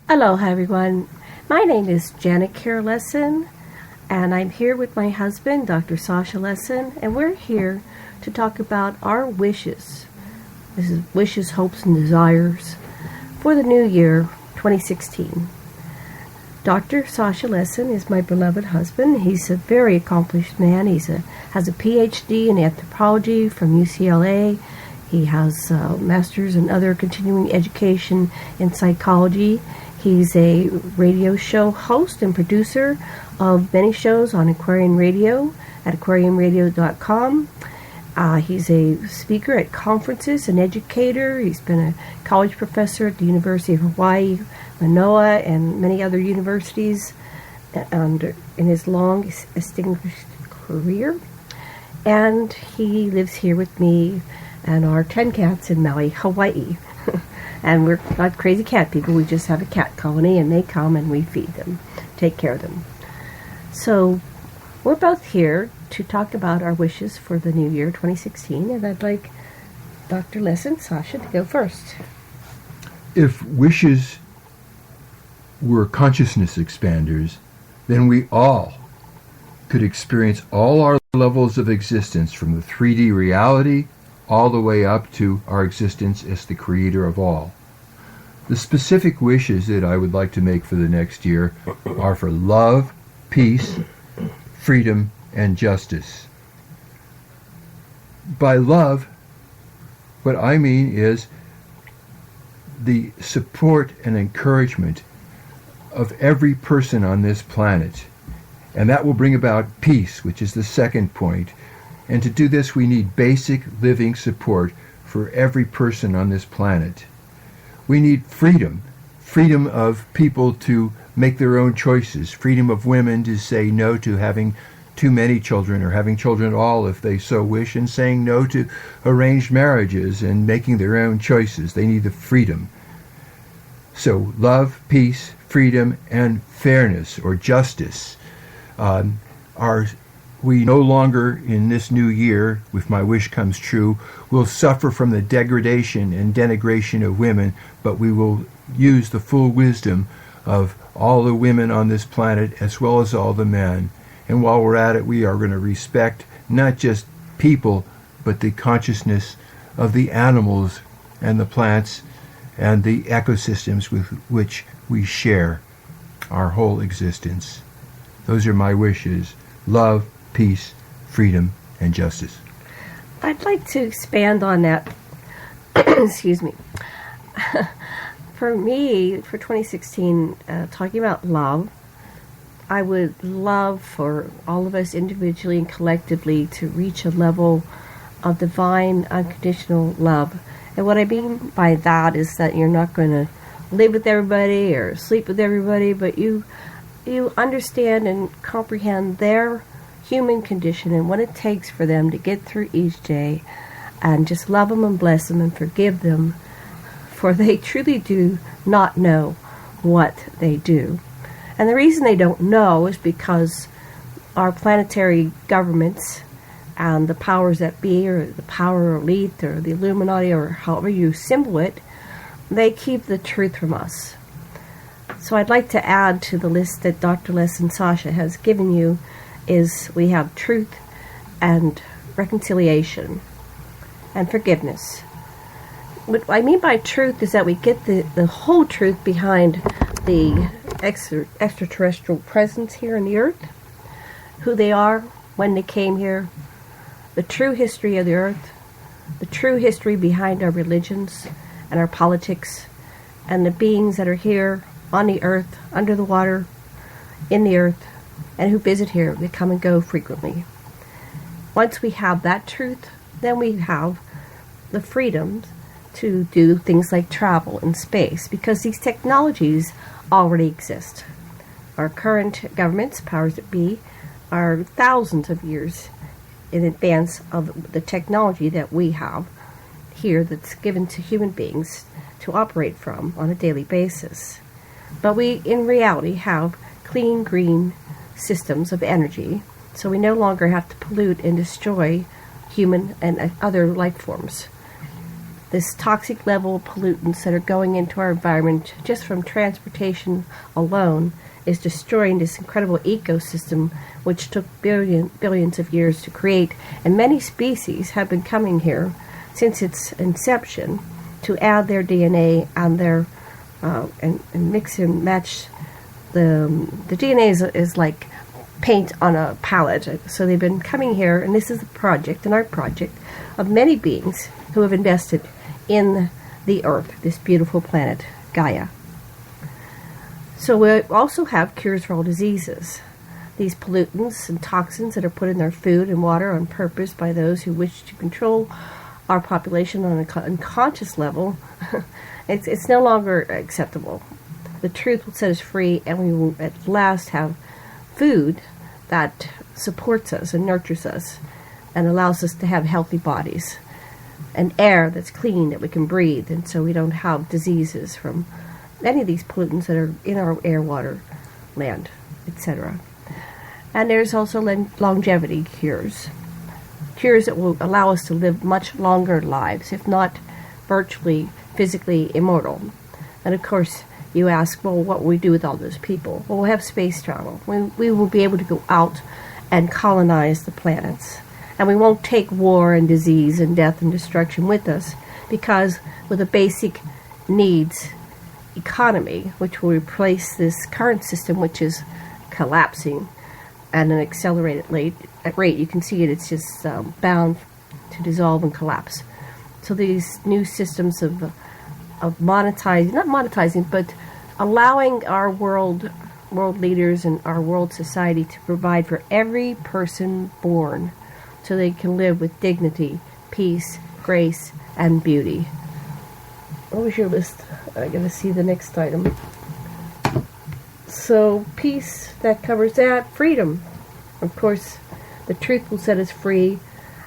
Aloha, everyone. My name is Janet Care Lesson, and I'm here with my husband, Dr. Sasha Lesson, and we're here to talk about our wishes. This is wishes, hopes, and desires for the new year, 2016. Dr. Sasha Lesson is my beloved husband. He's a very accomplished man. He has a PhD in anthropology from UCLA. He has a master's and other continuing education in psychology. He's a radio show host and producer of many shows on Aquarium Radio at aquariumradio.com. He's a speaker at conferences, an educator. He's been a college professor at the University of Hawaii, Manoa, and many other universities in his long, distinguished career. And he lives here with me and our 10 cats in Maui, Hawaii. And we're not crazy cat people. We just have a cat colony, and they come and we feed them, take care of them. So we're both here to talk about our wishes for the new year, 2016, and I'd like Dr. Lesson, Sasha, to go first. If wishes were consciousness expanders, then we all could experience all our levels of existence, from the 3D reality all the way up to our existence as the creator of all. The specific wishes that I would like to make for the next year are for love, peace, freedom, and justice. By love, what I mean is the support and encouragement of every person on this planet. And that will bring about peace, which is the second point. And to do this, we need basic living support for every person on this planet. We need freedom of people to make their own choices, freedom of women to say no to having too many children or having children at all if they so wish, and saying no to arranged marriages and making their own choices. They need the freedom. So love, peace, freedom, and fairness or justice we no longer, in this new year, if my wish comes true, will suffer from the degradation and denigration of women, but we will use the full wisdom of all the women on this planet as well as all the men. And while we're at it, we are going to respect not just people, but the consciousness of the animals and the plants and the ecosystems with which we share our whole existence. Those are my wishes. Love, peace, freedom, and justice. I'd like to expand on that. Excuse me. For me, for 2016, talking about love, I would love for all of us individually and collectively to reach a level of divine, unconditional love. And what I mean by that is that you're not going to live with everybody or sleep with everybody, but you understand and comprehend their human condition and what it takes for them to get through each day, and just love them and bless them and forgive them, for they truly do not know what they do. And the reason they don't know is because our planetary governments and the powers that be, or the power elite, or the Illuminati, or however you symbol it, they keep the truth from us. So I'd like to add to the list that Dr. Lesson Sasha has given you is we have truth and reconciliation and forgiveness. What I mean by truth is that we get the whole truth behind the extraterrestrial presence here on the earth, who they are, when they came here, the true history of the earth, the true history behind our religions and our politics, and the beings that are here on the earth, under the water, in the earth, and who visit here. They come and go frequently. Once we have that truth, then we have the freedom to do things like travel in space, because these technologies already exist. Our current governments, powers that be, are thousands of years in advance of the technology that we have here that's given to human beings to operate from on a daily basis. But we, in reality, have clean, green systems of energy, so we no longer have to pollute and destroy human and other life forms. this toxic level of pollutants that are going into our environment just from transportation alone is destroying this incredible ecosystem which took billions of years to create, and many species have been coming here since its inception to add their DNA and their and mix and match. The DNA is like paint on a palette. So they've been coming here, and this is a project, an art project, of many beings who have invested in the Earth, this beautiful planet, Gaia. So we also have cures for all diseases. These pollutants and toxins that are put in our food and water on purpose by those who wish to control our population on an unconscious level, it's no longer acceptable. The truth will set us free, and we will at last have food that supports us and nurtures us and allows us to have healthy bodies, and air that's clean that we can breathe, and so we don't have diseases from any of these pollutants that are in our air, water, land, etc. And there's also longevity cures that will allow us to live much longer lives, if not virtually physically immortal. And of course, you ask, well, what will we do with all those people? Well, we'll have space travel. We will be able to go out and colonize the planets. And we won't take war and disease and death and destruction with us, because with a basic needs economy, which will replace this current system, which is collapsing at an accelerated rate. You can see it's just bound to dissolve and collapse. So these new systems of monetizing, not monetizing, but allowing our world leaders and our world society to provide for every person born so they can live with dignity, peace, grace, and beauty. What was your list? I gotta see the next item. So peace, that covers that. Freedom. Of course, the truth will set us free.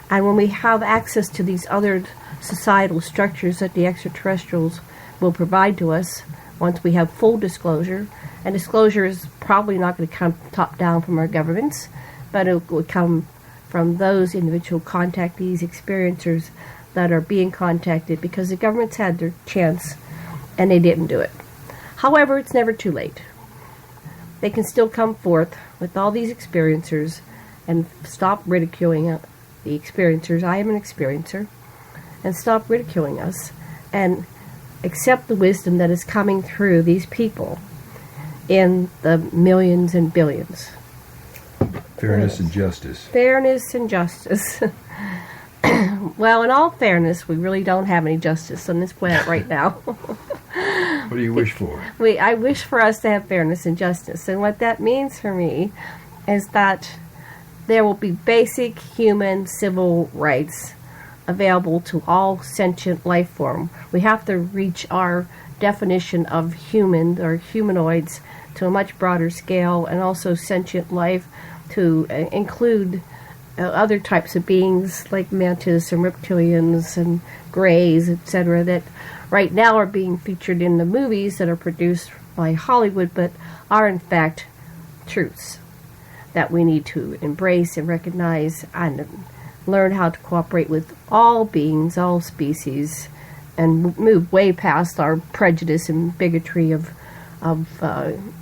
And when we have access to these other societal structures that the extraterrestrials will provide to us, once we have full disclosure, and disclosure is probably not going to come top down from our governments, but it will come from those individual contactees, experiencers that are being contacted, because the governments had their chance and they didn't do it. However, it's never too late. They can still come forth with all these experiencers and stop ridiculing the experiencers. I am an experiencer. And stop ridiculing us and accept the wisdom that is coming through these people in the millions and billions. Fairness and justice. Fairness and justice. Well, in all fairness, we really don't have any justice on this planet right now. What do you wish for? I wish for us to have fairness and justice. And what that means for me is that there will be basic human civil rights available to all sentient life form. We have to reach our definition of human or humanoids to a much broader scale, and also sentient life to include other types of beings like mantis and reptilians and greys, etc., that right now are being featured in the movies that are produced by Hollywood, but are in fact truths that we need to embrace and recognize and learn how to cooperate with all beings, all species, and move way past our prejudice and bigotry of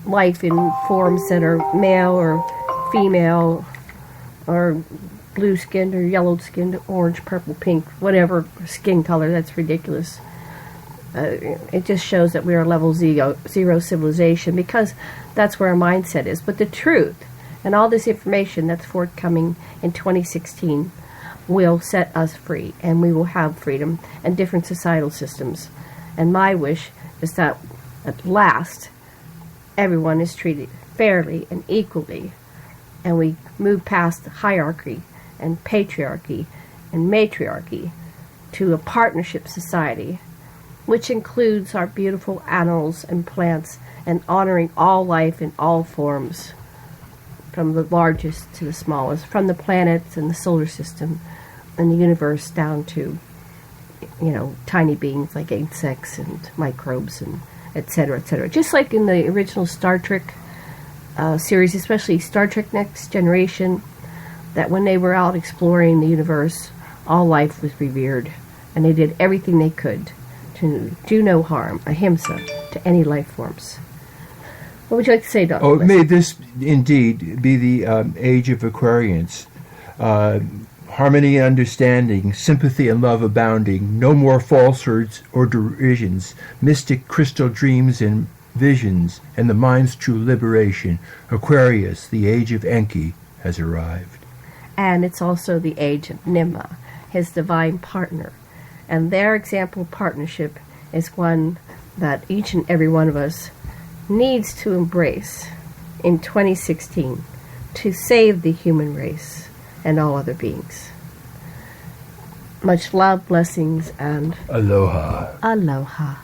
life in forms that are male or female or blue-skinned or yellow-skinned, orange, purple, pink, whatever skin color. That's ridiculous. It just shows that we are level zero civilization, because that's where our mindset is. But the truth and all this information that's forthcoming in 2016 will set us free, and we will have freedom and different societal systems. And my wish is that at last everyone is treated fairly and equally, and we move past hierarchy and patriarchy and matriarchy to a partnership society, which includes our beautiful animals and plants, and honoring all life in all forms, from the largest to the smallest, from the planets and the solar system and the universe down to, tiny beings like insects and microbes and et cetera, et cetera. Just like in the original Star Trek series, especially Star Trek Next Generation, that when they were out exploring the universe, all life was revered and they did everything they could to do no harm, ahimsa, to any life forms. What would you like to say, Dr. Oh, Leslie? may this indeed be the age of Aquarians. Harmony and understanding, sympathy and love abounding, no more falsehoods or derisions, mystic crystal dreams and visions, and the mind's true liberation. Aquarius, the age of Enki, has arrived. And it's also the age of Nimma, his divine partner. And their example partnership is one that each and every one of us needs to embrace in 2016 to save the human race and all other beings. Much love, blessings, and Aloha. aloha.